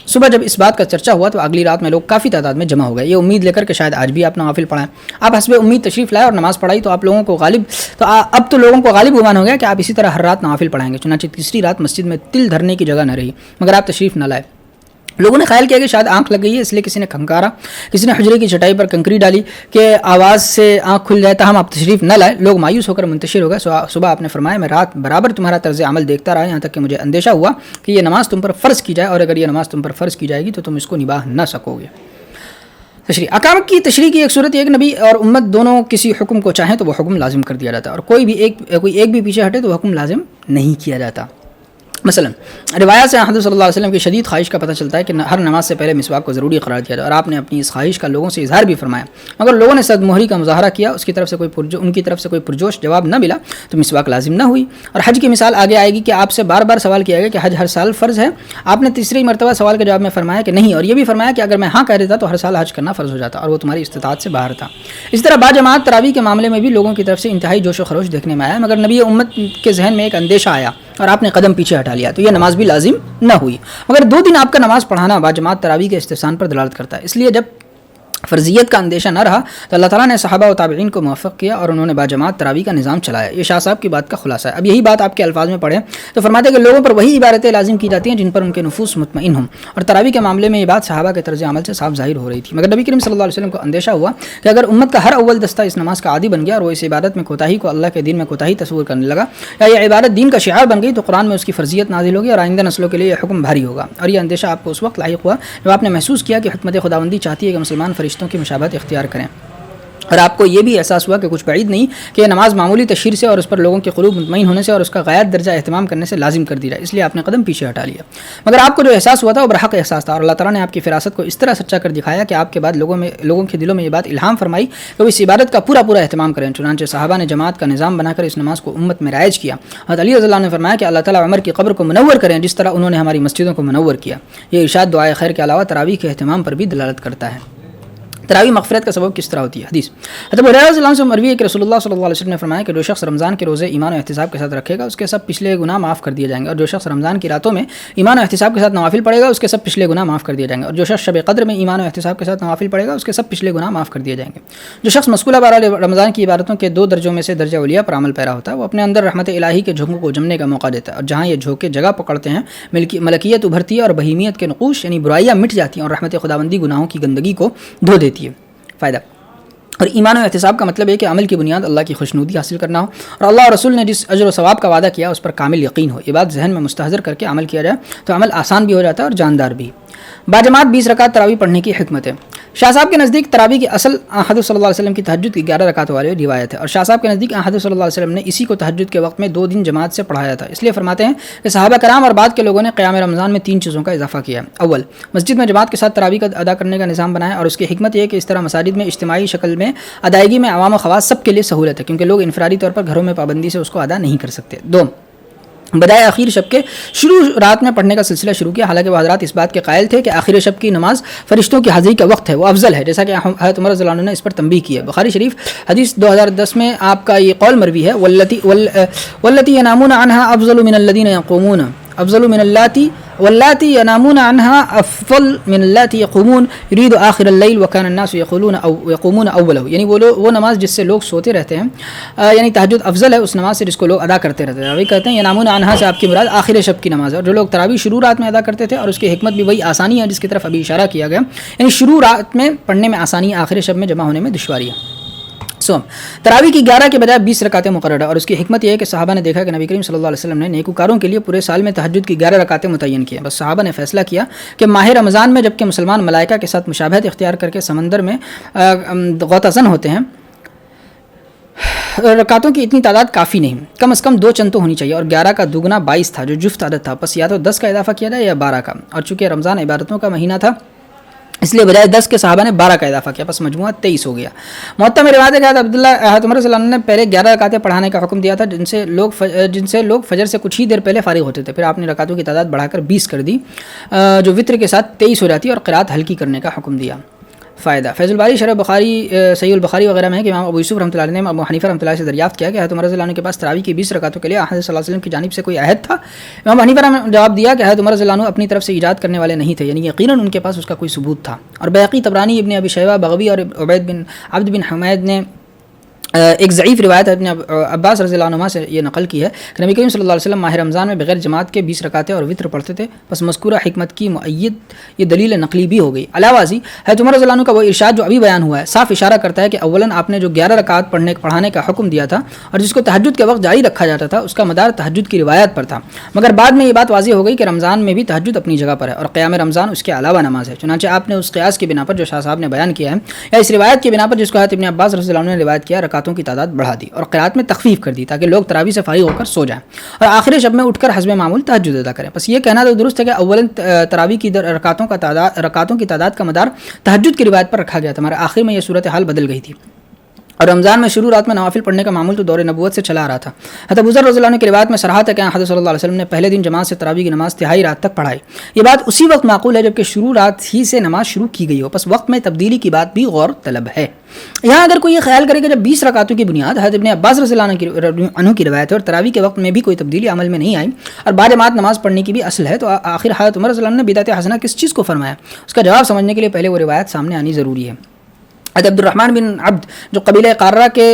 Speaker 1: صبح جب اس بات کا چرچا ہوا تو اگلی رات میں لوگ کافی تعداد میں جمع ہو گئے، یہ امید لے کر کہ شاید آج بھی آپ نوافل پڑھائیں۔ آپ حسب امید تشریف لائے اور نماز پڑھائی تو اب لوگوں کو غالب گمان ہو گیا کہ آپ اسی طرح ہر رات نوافل پڑھائیں گے، چنانچہ تیسری رات مسجد میں تل دھرنے کی جگہ نہ رہی، مگر آپ تشریف نہ لائے۔ لوگوں نے خیال کیا کہ شاید آنکھ لگ گئی ہے، اس لیے کسی نے کھنکارا، کسی نے حجرے کی چٹائی پر کنکری ڈالی کہ آواز سے آنکھ کھل جائے، تاہم آپ تشریف نہ لائے۔ لوگ مایوس ہو کر منتشر ہو گئے۔ صبح آپ نے فرمایا میں رات برابر تمہارا طرز عمل دیکھتا رہا، یہاں تک کہ مجھے اندیشہ ہوا کہ یہ نماز تم پر فرض کی جائے، اور اگر یہ نماز تم پر فرض کی جائے گی تو تم اس کو نبھا نہ سکو گے۔ تشریح احکام کی تشریح کی ایک صورت ایک نبی اور امت دونوں کسی حکم کو چاہیں تو وہ حکم لازم کر دیا جاتا ہے، اور کوئی ایک بھی پیچھے ہٹے تو وہ حکم لازم نہیں کیا جاتا۔ مثلا روایات سے حضرت صلی اللہ علیہ وسلم کی شدید خواہش کا پتہ چلتا ہے کہ ہر نماز سے پہلے مسواک کو ضروری قرار دیا جائے، اور آپ نے اپنی اس خواہش کا لوگوں سے اظہار بھی فرمایا، مگر لوگوں نے صد مہری کا مظاہرہ کیا، ان کی طرف سے کوئی پرجوش جواب نہ ملا تو مسواک لازم نہ ہوئی۔ اور حج کی مثال آگے آئے گی کہ آپ سے بار بار سوال کیا گیا کہ حج ہر سال فرض ہے، آپ نے تیسری مرتبہ سوال کے جواب میں فرمایا کہ نہیں، اور یہ بھی فرمایا کہ اگر میں ہاں کہہ دیتا تو ہر سال حج کرنا فرض ہو جاتا اور وہ تمہاری استطاعت سے باہر تھا۔ اس طرح باجماعت تراویح کے معاملے میں بھی لوگوں کی طرف سے انتہائی جوش و خروش دیکھنے میں آیا، مگر نبی امت کے ذہن میں ایک اندیشہ آیا اور آپ نے قدم پیچھے ہٹا لیا تو یہ نماز بھی لازم نہ ہوئی، مگر 2 دن آپ کا نماز پڑھانا باجماعت تراویح کے استحسان پر دلالت کرتا ہے، اس لیے جب فرضیت کا اندیشہ نہ رہا تو اللہ تعالیٰ نے صحابہ و تابعین کو موفق کیا اور انہوں نے باجماعت تراویح کا نظام چلایا. یہ شاہ صاحب کی بات کا خلاصہ ہے. اب یہی بات آپ کے الفاظ میں پڑھیں تو فرماتے ہیں کہ لوگوں پر وہی عبادتیں لازم کی جاتی ہیں جن پر ان کے نفوس مطمئن ہوں, اور تراویح کے معاملے میں یہ بات صحابہ کے طرز عمل سے صاف ظاہر ہو رہی تھی. مگر نبی کریم صلی اللہ علیہ وسلم کو اندیشہ ہوا کہ اگر امت کا ہر اول دستہ اس نماز کا عادی بن گیا اور وہ اس عبادت میں کوتاہی کو اللہ کے دین میں کوتاہی تصور کرنے لگا, یا یہ عبادت دین کا شعار بن گئی, تو قرآن میں اس کی فرضیت نازل ہوگی اور آئندہ نسلوں کے لیے یہ حکم بھاری ہوگا. اور یہ اندیشہ آپ کو اس وقت لاحق ہوا جب آپ نے محسوس کیا کہ حکمت خداوندی چاہتی ہے کہ مسلمان فرشتوں کی مشابہت اختیار کریں, اور آپ کو یہ بھی احساس ہوا کہ کچھ بعید نہیں کہ یہ نماز معمولی تشہیر سے اور اس پر لوگوں کے قلوب مطمئن ہونے سے اور اس کا غایت درجہ اہتمام کرنے سے لازم کر دی جائے, اس لیے آپ نے قدم پیچھے ہٹا لیا. مگر آپ کو جو احساس ہوا تھا وہ برحق احساس تھا, اور اللہ تعالیٰ نے آپ کی فراست کو اس طرح سچا کر دکھایا کہ آپ کے بعد لوگوں کے دلوں میں یہ بات الہام فرمائی کہ وہ اس عبادت کا پورا اہتمام کریں. چنانچہ صحابہ نے جماعت کا نظام بنا کر اس نماز کو امت میں رائج کیا. حضرت علی رضی اللہ عنہ نے فرمایا کہ اللہ تعالیٰ عمر کی قبر کو منور کریں جس طرح انہوں نے ہماری مسجدوں کو منور کیا. یہ ارشاد دعائے خیر کے علاوہ تراویح کے اہتمام پر بھی دلالت کرتا ہے. تراویح مغفرت کا سبب کس طرح ہوتی ہے؟ حدیث حضرت ابو ہریرہ رضی اللہ عنہ سے مروی ہے کہ رسول اللہ صلی اللہ علیہ وسلم نے فرمایا کہ جو شخص رمضان کے روزے ایمان و احتساب کے ساتھ رکھے گا اس کے سب پچھلے گناہ معاف کر دیے جائیں گے, اور جو شخص رمضان کی راتوں میں ایمان و احتساب کے ساتھ نوافل پڑھے گا اس کے سب پچھلے گناہ معاف کر دیے جائیں گے, اور جو شخص شب قدر میں ایمان و احتساب کے ساتھ نوافل پڑھے گا اس کے سب پچھلے گناہ معاف کر دیے جائیں گے. جو شخص مذکورہ بارہ رمضان کی عبادتوں کے 2 درجوں میں سے درجہ اولیاء پر عمل پیرا ہوتا ہے, وہ اپنے اندر رحمت الہی کے جھونکوں کو جمنے کا موقع دیتا ہے, اور جہاں یہ جھونکے جگہ پکڑتے ہیں ملکیت ابھرتی ہے اور بہیمیت کے نقوش یعنی برائیاں مٹ جاتی ہیں, اور رحمت خداوندی گناہوں کی گندگی کو دھو دیتی ہے. فائدہ. اور ایمان و احتساب کا مطلب ہے کہ عمل کی بنیاد اللہ کی خوشنودی حاصل کرنا ہو, اور اللہ اور رسول نے جس اجر و ثواب کا وعدہ کیا اس پر کامل یقین ہو. یہ بات ذہن میں مستحضر کر کے عمل کیا جائے تو عمل آسان بھی ہو جاتا ہے اور جاندار بھی. باجماعت 20 رکعت تراویح پڑھنے کی حکمت ہے. شاہ صاحب کے نزدیک تراویح کی اصل حضرت صلی اللہ علیہ وسلم کی تہجد کی 11 رکعت والی روایت ہے, اور شاہ صاحب کے نزدیک حضرت صلی اللہ علیہ وسلم نے اسی کو تہجد کے وقت میں 2 دن جماعت سے پڑھایا تھا. اس لیے فرماتے ہیں کہ صحابہ کرام اور بعد کے لوگوں نے قیام رمضان میں 3 چیزوں کا اضافہ کیا. اول, مسجد میں جماعت کے ساتھ تراویح کا ادا کرنے کا نظام بنایا, اور اس کی حکمت یہ ہے کہ اس طرح مساجد میں اجتماعی شکل میں ادائیگی میں عوام و خواص سب کے لیے سہولت ہے, کیونکہ لوگ انفرادی طور پر گھروں میں پابندی سے اس کو ادا نہیں کر سکتے. 2, بدائے آخر شب کے شروع رات میں پڑھنے کا سلسلہ شروع کیا, حالانکہ وہ حضرات اس بات کے قائل تھے کہ آخر شب کی نماز فرشتوں کی حاضری کا وقت ہے, وہ افضل ہے, جیسا کہ حضرت عمر رضی اللہ عنہ نے اس پر تنبیہ کی ہے. بخاری شریف حدیث 2010 میں آپ کا یہ قول مروی ہے, واللتی ینامون عنہا افضل من الذین یقومون افضل من اللاتی واللاتی ینامون عنها افضل من اللاتی یقومون یرید آخر اللیل وکان الناس یقومون اولہ. یعنی وہ نماز جس سے لوگ سوتے رہتے ہیں, یعنی تہجد افضل ہے اس نماز سے جس کو لوگ ادا کرتے رہتے ہیں. وہی کہتے ہیں ینامون عنہا سے آپ کی مراد آخر شب کی نماز ہے, اور جو لوگ تراویح شروع رات میں ادا کرتے تھے, اور اس کی حکمت بھی وہی آسانی ہے جس کی طرف ابھی اشارہ کیا گیا, یعنی شروع رات میں پڑھنے میں آسانی, آخر شب میں جمع ہونے میں دشواری ہے. تراویح کی 11 کے بجائے 20 رکعتیں مقرر ہے, اور اس کی حکمت یہ ہے کہ صحابہ نے دیکھا کہ نبی کریم صلی اللہ علیہ وسلم نے نیکوکاروں کے لیے پورے سال میں تہجد کی 11 رکعتیں متعین کی. بس صحابہ نے فیصلہ کیا کہ ماہ رمضان میں جبکہ مسلمان ملائکہ کے ساتھ مشابہت اختیار کر کے سمندر میں غوطہ زن ہوتے ہیں, رکعتوں کی اتنی تعداد کافی نہیں, کم از کم 2 چند تو ہونی چاہیے, اور 11 کا دوگنا 22 تھا جو جفت عدد تھا. بس یا تو 10 کا اضافہ کیا جائے یا 12 کا, اور چونکہ رمضان عبادتوں کا مہینہ تھا اس لیے بجائے 10 کے صحابہ نے 12 کا اضافہ کیا, بس مجموعہ 23 ہو گیا. معطا میں روایت ہے کہ حضرت عمر رضی اللہ عنہ نے پہلے 11 رکعتیں پڑھانے کا حکم دیا تھا جن سے لوگ فجر سے کچھ ہی دیر پہلے فارغ ہوتے تھے. پھر آپ نے رکعتوں کی تعداد بڑھا کر 20 کر دی جو وطر کے ساتھ 23 ہو جاتی ہے, اور قرات ہلکی کرنے کا حکم دیا. فائدہ. فیض الباری شرح بخاری صحیح البخاری وغیرہ میں ہے کہ امام ابو یوسف رحمۃ اللہ علیہ نے ابو حنیفہ رحمۃ اللہ سے دریافت کیا کہ حضرت عمر رضی اللہ عنہ کے پاس تراویح کی 20 رکعتوں کے لیے حضرت صلی اللہ علیہ وسلم کی جانب سے کوئی عہد تھا. امام حنیفہ نے جواب دیا کہ حضرت عمر رضی اللہ عنہ اپنی طرف سے ایجاد کرنے والے نہیں تھے, یعنی یقیناً ان کے پاس اس کا کوئی ثبوت تھا. اور بیہقی, طبرانی, ابن ابی شیبہ, بغوی اور عبید بن عبد بن حمید نے ایک ضعیف روایت ابن عباس رضی اللہ عنہ سے یہ نقل کی ہے کہ نبی کریم صلی اللہ علیہ وسلم ماہ رمضان میں بغیر جماعت کے 20 رکعتیں اور وطر پڑھتے تھے. بس مذکورہ حکمت کی مؤید یہ دلیل نقلی بھی ہو گئی. علاوہ ازیں حضرت عمر رضی اللہ عنہ کا وہ ارشاد جو ابھی بیان ہوا ہے صاف اشارہ کرتا ہے کہ اولاً آپ نے جو 11 رکعت پڑھانے کا حکم دیا تھا اور جس کو تہجد کے وقت جاری رکھا جاتا تھا اس کا مدار تہجد کی روایت پر تھا, مگر بعد میں یہ بات واضح ہو گئی کہ رمضان میں بھی تہجد اپنی جگہ پر ہے اور قیام رمضان اس کے علاوہ نماز ہے. چنانچہ آپ نے اس قیاس کی بنا پر جو شاہ صاحب نے بیان کیا ہے یا اس روایت کی بنا پر جس کو حضرت ابن عباس رضی اللہ عنہ نے روایت کیا, رکعتوں کی تعداد بڑھا دی اور قرات میں تخفیف کر دی تاکہ لوگ تراویح سے فارغ ہو کر سو جائیں اور آخر شب میں اٹھ کر حسب معمول تہجد ادا کریں. بس یہ کہنا تو درست ہے کہ اولاً تراویح کی رکعتوں کی تعداد کا مدار تہجد کی روایت پر رکھا گیا تھا, مگر آخر میں یہ صورتحال بدل گئی تھی اور رمضان میں شروع رات میں نوافل پڑھنے کا معمول تو دور نبوت سے چلا آ رہا تھا. حضرت ابو ذر رضی اللہ عنہ کی روایت میں صراحت ہے کہ حضرت صلی اللہ علیہ وسلم نے پہلے دن جماعت سے تراویح کی نماز تہائی رات تک پڑھائی. یہ بات اسی وقت معقول ہے جبکہ شروع رات ہی سے نماز شروع کی گئی ہو, بس وقت میں تبدیلی کی بات بھی غور طلب ہے. یہاں اگر کوئی یہ خیال کرے کہ جب 20 رکعتوں کی بنیاد حضرت ابن عباس رضی اللہ عنہ کی روایت ہے اور تراویح کے وقت میں بھی کوئی تبدیلی عمل میں نہیں آئی اور باجماعت نماز پڑھنے کی بھی اصل ہے, تو آخر حضرت عمر رضی اللہ عنہ نے بدعت حسنہ کس چیز کو فرمایا؟ اس کا جواب سمجھنے کے لیے پہلے وہ روایت سامنے آنی ضروری ہے. عبد الرحمن بن عبد جو قبیلہ قارہ کے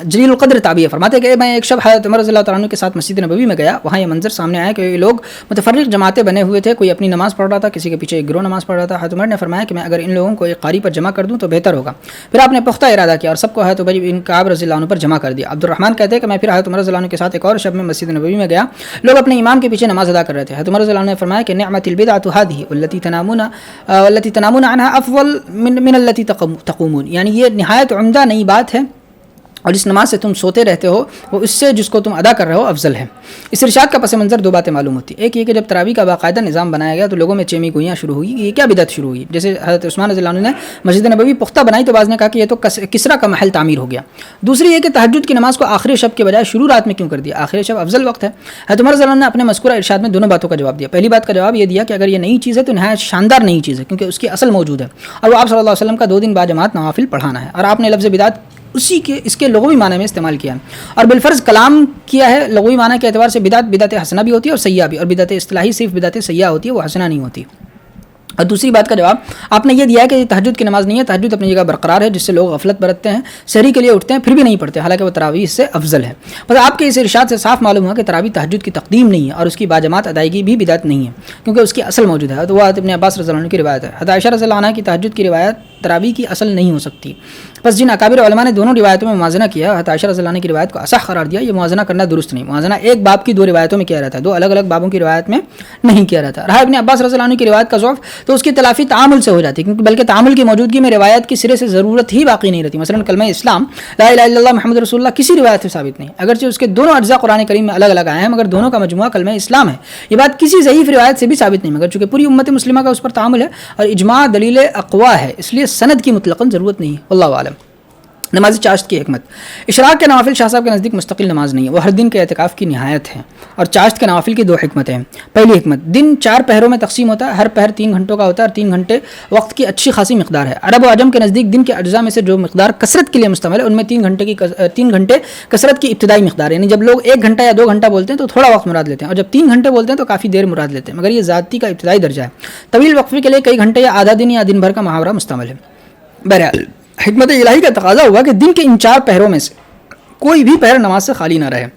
Speaker 1: جلیل القدر تابعی ہے، فرماتے ہیں کہ میں ایک شب حضرت عمر رضی اللہ تعالیٰ عنہ کے ساتھ مسجد نبوی میں گیا، وہاں یہ منظر سامنے آیا کہ یہ لوگ متفرق جماعتیں بنے ہوئے تھے، کوئی اپنی نماز پڑھ رہا تھا، کسی کے پیچھے ایک گروہ نماز پڑھ رہا تھا۔ حضرت عمر نے فرمایا کہ میں اگر ان لوگوں کو ایک قاری پر جمع کر دوں تو بہتر ہوگا۔ پھر آپ نے پختہ ارادہ کیا اور سب کو حضرت ابی بن کعب رضی اللہ عنہ پر جمع کر دیا۔ عبد الرحمن کہتے ہیں کہ میں پھر حضرت عمر رضی اللہ عنہ کے ساتھ ایک اور شب میں مسجد نبوی میں گیا، لوگ اپنے امام کے پیچھے نماز ادا کر رہے تھے۔ حضرت عمر رضی اللہ عنہ نے فرمایا کہ نعمت البدعۃ هذه والتي تنامون عنها افضل من التي تقومون، یعنی یہ نہایت عمدہ نئی بات ہے اور جس نماز سے تم سوتے رہتے ہو وہ اس سے جس کو تم ادا کر رہے ہو افضل ہے۔ اس ارشاد کا پس منظر دو باتیں معلوم ہوتی ہیں، ایک یہ کہ جب تراویح کا باقاعدہ نظام بنایا گیا تو لوگوں میں چیمی گوئیاں شروع ہوئی، یہ کیا بدعت شروع ہوئی۔ جیسے حضرت عثمان رضی اللہ عنہ نے مسجد نبوی پختہ بنائی تو بعض نے کہا کہ یہ تو کسرا کا محل تعمیر ہو گیا۔ دوسری یہ کہ تہجد کی نماز کو آخری شب کے بجائے شروع رات میں کیوں کر دیا، آخری شب افضل وقت ہے۔ حضرت عمر رضی اللہ عنہ نے اپنے مذکورہ ارشاد میں دونوں باتوں کا جواب دیا۔ پہلی بات کا جواب یہ دیا کہ اگر یہ نئی چیز ہے تو نہایت شاندار نئی چیز ہے کیونکہ اس کی اصل موجود ہے، اور وہ آپ صلی اللہ علیہ وسلم کا 2 دن بعد جماعت نوافل پڑھانا ہے، اور آپ نے لفظ بدعت اس کے لغوی معنی میں استعمال کیا ہے اور بالفرض کلام کیا ہے۔ لغوی معنی کے اعتبار سے بدعت حسنہ بھی ہوتی ہے اور سیئہ بھی، اور بدعت اصطلاحی صرف بدعت سیئہ ہوتی ہے، وہ حسنہ نہیں ہوتی۔ اور دوسری بات کا جواب آپ نے یہ دیا ہے کہ تہجد کی نماز نہیں ہے، تہجد اپنی جگہ برقرار ہے، جس سے لوگ غفلت برتتے ہیں، سحری کے لیے اٹھتے ہیں پھر بھی نہیں پڑھتے، حالانکہ وہ تراویح سے افضل ہے۔ بس آپ کے اس ارشاد سے صاف معلوم ہوا کہ تراویح تہجد کی تقدیم نہیں ہے اور اس کی باجماعت ادائیگی بھی بدعت نہیں ہے کیونکہ اس کی اصل موجود ہے۔ تو وہ ابن عباس رضی اللہ عنہ کی روایت ہے۔ حضرت عائشہ رضی اللہ عنہ کی تہجد کی روایت تراویح کی اصل نہیں ہو سکتی۔ بس جن اکابر علماء نے دونوں روایتوں میں موازنہ کیا، حضرت عائشہ رضی اللہ عنہ کی روایت کو اصح قرار دیا، یہ موازنہ کرنا درست نہیں۔ موازنہ ایک باب کی 2 روایتوں میں کیا رہتا ہے، 2 الگ الگ بابوں کی روایت میں نہیں کیا رہتا۔ رہا ابن عباس رضی اللہ عنہ کی روایت کا ضعف تو اس کی تلافی تعامل سے ہو جاتی ہے، کیونکہ بلکہ تعامل کی موجودگی میں روایت کی سرے سے ضرورت ہی باقی نہیں رہتی۔ مثلا کلمہ اسلام لا الہ الا اللہ محمد رسول اللہ کسی روایت سے ثابت نہیں، اگرچہ اس کے دونوں اجزاء قرآن کریم میں الگ الگ آئے ہیں مگر دونوں کا مجموعہ کلمہ اسلام ہے۔ یہ بات کسی ضعیف روایت سے بھی ثابت نہیں، مگر چونکہ پوری امت مسلمہ کا اس پر تعامل ہے اور اجماع دلیل اقوا ہے، اس لیے سند کی مطلقاً ضرورت نہیں ہے۔ واللہ اعلم۔ نماز چاشت کی حکمت، اشراق کے نوافل شاہ صاحب کے نزدیک مستقل نماز نہیں ہے، وہ ہر دن کے اعتکاف کی نہایت ہے، اور چاشت کے نوافل کی 2 حکمتیں ہیں۔ پہلی حکمت، دن 4 پہروں میں تقسیم ہوتا ہے، ہر پہر 3 گھنٹوں کا ہوتا ہے اور 3 گھنٹے وقت کی اچھی خاصی مقدار ہے۔ عرب و عجم کے نزدیک دن کے اجزاء میں سے جو مقدار کثرت کے لیے مستعمل ہے ان میں 3 گھنٹے کثرت کی ابتدائی مقدار ہے، یعنی جب لوگ 1 گھنٹہ یا 2 گھنٹہ بولتے ہیں تو تھوڑا وقت مراد لیتے ہیں، اور جب 3 گھنٹے بولتے ہیں تو کافی دیر مراد لیتے ہیں، مگر یہ ذاتی کا ابتدائی درجہ ہے۔ طویل وقفے کے لیے کئی گھنٹے یا آدھا دن یا دن بھر کا محاورہ مستعمل ہے۔ بہرحال حکمت الہی کا تقاضا ہوا کہ دن کے ان 4 پہروں میں سے کوئی بھی پہر نماز سے خالی نہ رہے،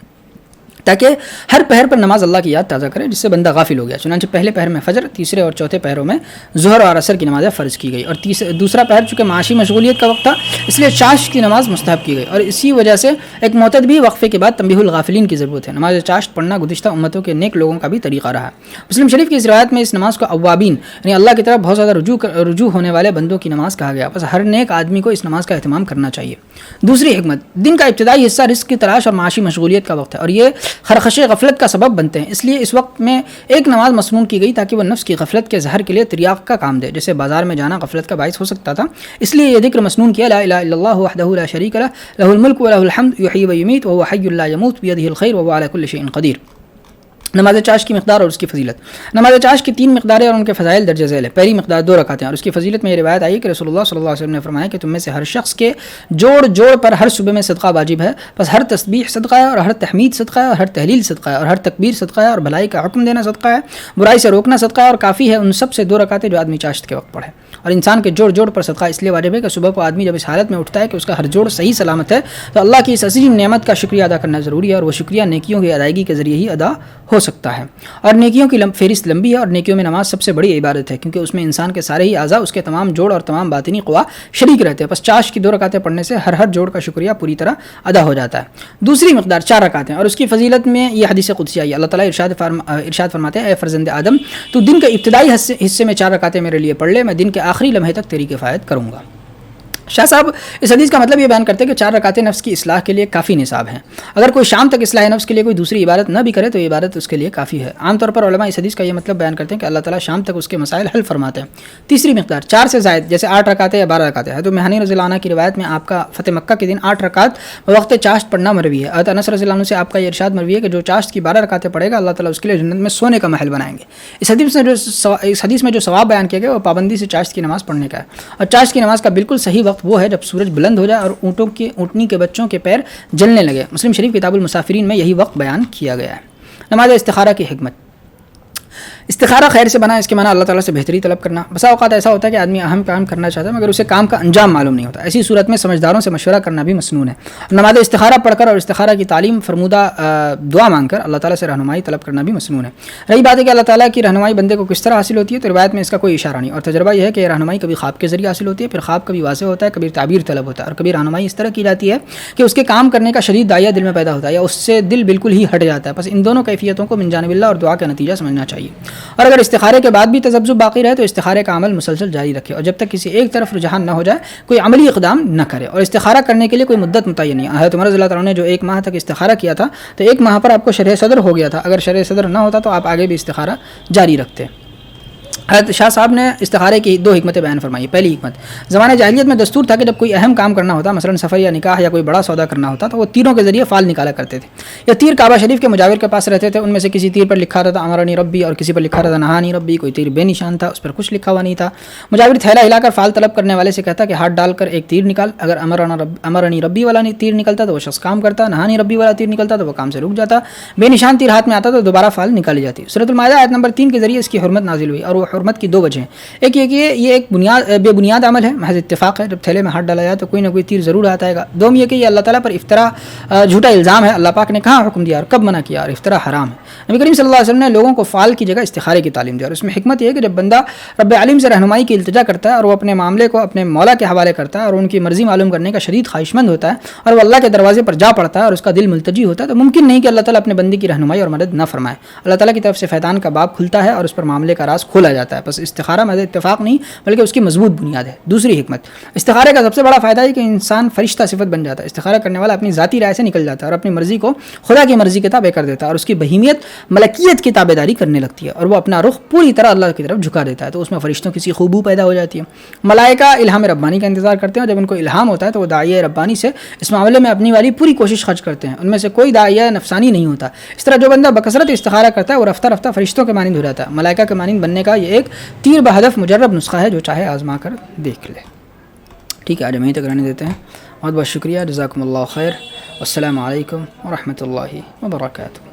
Speaker 1: تاکہ ہر پہر پر نماز اللہ کی یاد تازہ کرے، جس سے بندہ غافل ہو گیا۔ چنانچہ پہلے پہر میں فجر، تیسرے اور چوتھے پہروں میں ظہر اور عصر کی نمازیں فرض کی گئی، اور دوسرا پہر چونکہ معاشی مشغولیت کا وقت تھا اس لیے چاشت کی نماز مستحب کی گئی، اور اسی وجہ سے ایک معتدبی وقفے کے بعد تنبیہ الغافلین کی ضرورت ہے۔ نماز چاشت پڑھنا گزشتہ امتوں کے نیک لوگوں کا بھی طریقہ رہا ہے۔ مسلم شریف کی اس روایت میں اس نماز کو اوابین یعنی اللہ کی طرف بہت زیادہ رجوع ہونے والے بندوں کی نماز کہا گیا، بس ہر نیک آدمی کو اس نماز کا اہتمام کرنا چاہیے۔ دوسری حکمت، دن کا ابتدائی حصہ رزق کی تلاش اور معاشی مشغولیت کا وقت ہے، اور یہ خرخش غفلت کا سبب بنتے ہیں، اس لیے اس وقت میں ایک نماز مسنون کی گئی تاکہ وہ نفس کی غفلت کے ظہر کے لیے تریاق کا کام دے، جیسے بازار میں جانا غفلت کا باعث ہو سکتا تھا، اس لیے یہ ذکر مسنون کیا، لا الہ الا اللہ وحدہ لا شریک لہ لہ الملک ولہ الحمد یحیی و یمیت وہو حی لا یموت بیدہ الخیر وہو علی کل شیء قدیر۔ نماز چاش کی مقدار اور اس کی فضیلت، نماز چاش کی 3 مقداریں اور ان کے فضائل درج ذیل ہے۔ پہلی مقدار 2 رکعتیں، اور اس کی فضیلت میں یہ روایت آئی کہ رسول اللہ صلی اللہ علیہ وسلم نے فرمایا کہ تم میں سے ہر شخص کے جوڑ پر ہر صبح میں صدقہ واجب ہے، بس ہر تسبیح صدقہ ہے، اور ہر تحمید صدقہ ہے، اور ہر تہلیل صدقہ ہے، اور ہر تکبیر صدقہ ہے، اور بھلائی کا حکم دینا صدقہ ہے، برائی سے روکنا صدقہ ہے، اور کافی ہے ان سب سے 2 رکعتیں جو آدمی چاشت کے وقت پڑھے۔ اور انسان کے جوڑ پر صدقہ اس لیے واجب ہے کہ صبح کو آدمی جب اس حالت میں اٹھتا ہے کہ اس کا ہر جوڑ صحیح سلامت ہے تو اللہ کی اس عظیم نعمت کا شکریہ ادا کرنا ضروری ہے، اور وہ شکریہ نیکیوں کی ادائیگی کے ذریعے ہی ادا ہو سکتا ہے۔ اور نیکیوں کی فہرست لمبی ہے، اور نیکیوں میں نماز سب سے بڑی عبادت ہے کیونکہ اس میں انسان کے سارے ہی اعضاء، اس کے تمام جوڑ اور تمام باطنی قوا شریک رہتے ہیں، بس چاش کی 2 رکعتیں پڑھنے سے ہر جوڑ کا شکریہ پوری طرح ادا ہو جاتا ہے۔ دوسری مقدار 4 رکعتیں، اور اس کی فضیلت میں یہ حدیث قدسی آئی، اللہ تعالیٰ ارشاد فرماتے ہیں، اے فرزند آدم تو دن کے ابتدائی حصے میں 4 رکعتیں میرے لیے پڑھ لے، میں دن کے آخری لمحے تک تیری کفایت کروں گا۔ شاہ صاحب اس حدیث کا مطلب یہ بیان کرتے ہیں کہ 4 رکعتیں نفس کی اصلاح کے لیے کافی نصاب ہیں، اگر کوئی شام تک اصلاح نفس کے لیے کوئی دوسری عبادت نہ بھی کرے تو یہ عبادت اس کے لیے کافی ہے۔ عام طور پر علماء اس حدیث کا یہ مطلب بیان کرتے ہیں کہ اللہ تعالیٰ شام تک اس کے مسائل حل فرماتے ہیں۔ تیسری مقدار 4 سے زائد جیسے 8 رکعتیں یا 12 رکعتیں ہے، تو مہانی رضی اللہ عنہ کی روایت میں آپ کا فتح مکہ کے دن 8 رکعت وقت چاشت پڑھنا مروی ہے۔ حضرت انس رضی اللہ عنہ سے آپ کا یہ ارشاد مروی ہے کہ جو چاشت کی 12 رکعتیں پڑھے گا اللہ تعالیٰ اس کے لیے جنت میں سونے کا محل بنائیں گے۔ اس حدیث میں جو ثواب بیان کیا گیا وہ پابندی سے چاشت کی نماز پڑھنے کا ہے، اور چاشت کی نماز کا بالکل صحیح وقت وہ ہے جب سورج بلند ہو جائے اور اونٹنی کے بچوں کے پیر جلنے لگے۔ مسلم شریف کتاب المسافرین میں یہی وقت بیان کیا گیا ہے۔ نماز استخارہ کی حکمت، استخارہ خیر سے بنا، اس کے معنی اللہ تعالیٰ سے بہتری طلب کرنا. بسا اوقات ایسا ہوتا ہے کہ آدمی اہم کام کرنا چاہتا ہے مگر اسے کام کا انجام معلوم نہیں ہوتا. ایسی صورت میں سمجھداروں سے مشورہ کرنا بھی مسنون ہے. نماز استخارہ پڑھ کر اور استخارہ کی تعلیم فرمودہ دعا مانگ کر اللہ تعالیٰ سے رہنمائی طلب کرنا بھی مسنون ہے. رہی بات ہے کہ اللہ تعالیٰ کی رہنمائی بندے کو کس طرح حاصل ہوتی ہے، تو روایت میں اس کا کوئی اشارہ نہیں، اور تجربہ یہ ہے کہ یہ رہنمائی کبھی خواب کے ذریعے حاصل ہوتی ہے، پھر خواب کبھی واضح ہوتا ہے، کبھی تعبیر طلب ہوتا ہے، اور کبھی رہنمائی اس طرح کی جاتی ہے کہ اس کے کام کرنے کا شدید داعیہ دل میں پیدا ہوتا ہے یا اس سے دل بالکل ہی ہٹ جاتا ہے. بس ان دونوں کیفیتوں کو من جانب اللہ اور دعا کا نتیجہ سمجھنا چاہیے. اور اگر استخارے کے بعد بھی تذبذب باقی رہے تو استخارے کا عمل مسلسل جاری رکھے، اور جب تک کسی ایک طرف رجحان نہ ہو جائے کوئی عملی اقدام نہ کرے. اور استخارہ کرنے کے لیے کوئی مدت متعین نہیں. حضرت عمر رضی اللہ تعالیٰ نے جو 1 ماہ تک استخارہ کیا تھا تو 1 ماہ پر آپ کو شرح صدر ہو گیا تھا. اگر شرح صدر نہ ہوتا تو آپ آگے بھی استخارہ جاری رکھتے. حضرت شاہ صاحب نے استخارے کی 2 حکمتیں بیان فرمائی. پہلی حکمت، زمانے جاہلیت میں دستور تھا کہ جب کوئی اہم کام کرنا ہوتا، مثلا سفر یا نکاح یا کوئی بڑا سودا کرنا ہوتا، تو وہ تیروں کے ذریعے فال نکالا کرتے تھے. یا تیر کعبہ شریف کے مجاور کے پاس رہتے تھے، ان میں سے کسی تیر پر لکھا رہتا امرنی ربی اور کسی پر لکھا رہتا نہانی ربی. کوئی تیر بے نشان تھا، اس پر کچھ لکھا ہوا نہیں تھا. مجاور تھیلا ہلا کر فال طلب کرنے والے سے کہتا کہ ہاتھ ڈال کر ایک تیر نکال. اگر امرنی ربی والا تیر نکلتا تو وہ شخص کام کرتا، نہانی ربی والا تیر نکلتا تو وہ کام سے رک جاتا، بے نشان تیر ہاتھ میں آتا تو دوبارہ فال نکالی جاتی. سورۃ المائدہ آیت نمبر 3 کے ذریعے اس کی حرمت نازل ہوئی، اور وہ حرمت کی 2 وجہیں. ایک یہ کہ یہ ایک بے بنیاد عمل ہے، محض اتفاق ہے. جب تھیلے میں ہاتھ ڈالا جائے تو کوئی نہ کوئی تیر ضرور ہاتھ آئے گا. دوم یہ کہ یہ اللہ تعالیٰ پر افطرا جھوٹا الزام ہے. اللہ پاک نے کہاں حکم دیا اور کب منع کیا، اور افطرا حرام ہے. نبی کریم صلی اللہ علیہ وسلم نے لوگوں کو فال کی جگہ استخارے کی تعلیم دی، اور اس میں حکمت یہ ہے کہ جب بندہ رب علیم سے رہنمائی کی التجا کرتا ہے اور وہ اپنے معاملے کو اپنے مولا کے حوالے کرتا ہے اور ان کی مرضی معلوم کرنے کا شدید خواہش مند ہوتا ہے اور وہ اللہ کے دروازے پر جا پڑتا ہے اور اس کا دل ملتجی ہوتا ہے، تو ممکن نہیں کہ اللہ تعالیٰ اپنے بندے کی رہنمائی اور مدد نہ فرمائے. اللہ تعالیٰ کی طرف سے فیضان کا باب کھلتا ہے اور اس پر معاملے کا راز کھولا جاتا ہے. بس استخارہ محض اتفاق نہیں بلکہ اس کی مضبوط بنیاد ہے. دوسری حکمت، استخارے کا سب سے بڑا فائدہ ہے کہ انسان فرشتہ صفت بن جاتا ہے. استخارہ کرنے والا اپنی ذاتی رائے سے نکل جاتا ہے اور اپنی مرضی کو خدا کی مرضی کے تابع کر دیتا ہے، اور اس کی بہیمیت ملکیت کی تابعداری کرنے لگتی ہے، اور وہ اپنا رخ پوری طرح اللہ کی طرف جھکا دیتا ہے. تو اس میں فرشتوں کی سی خوبو پیدا ہو جاتی ہے. ملائکہ الہام ربانی کا انتظار کرتے ہیں، اور جب ان کو الہام ہوتا ہے تو وہ داعیہ ربانی سے اس معاملے میں اپنی والی پوری کوشش خرچ کرتے ہیں. ان میں سے کوئی داعیہ نفسانی نہیں ہوتا. اس طرح جو بندہ بکثرت استخارہ کرتا ہے وہ رفتہ رفتہ فرشتوں کے مانند ہو جاتا ہے. ملائکہ کے مانند بننے کا یہ ایک تیر بہدف مجرب نسخہ ہے، جو چاہے آزما کر دیکھ لے. ٹھیک ہے، آج ہم یہیں تک رہنے دیتے ہیں. بہت بہت شکریہ. جزاکم اللہ خیر. والسلام علیکم ورحمۃ اللہ وبرکاتہ.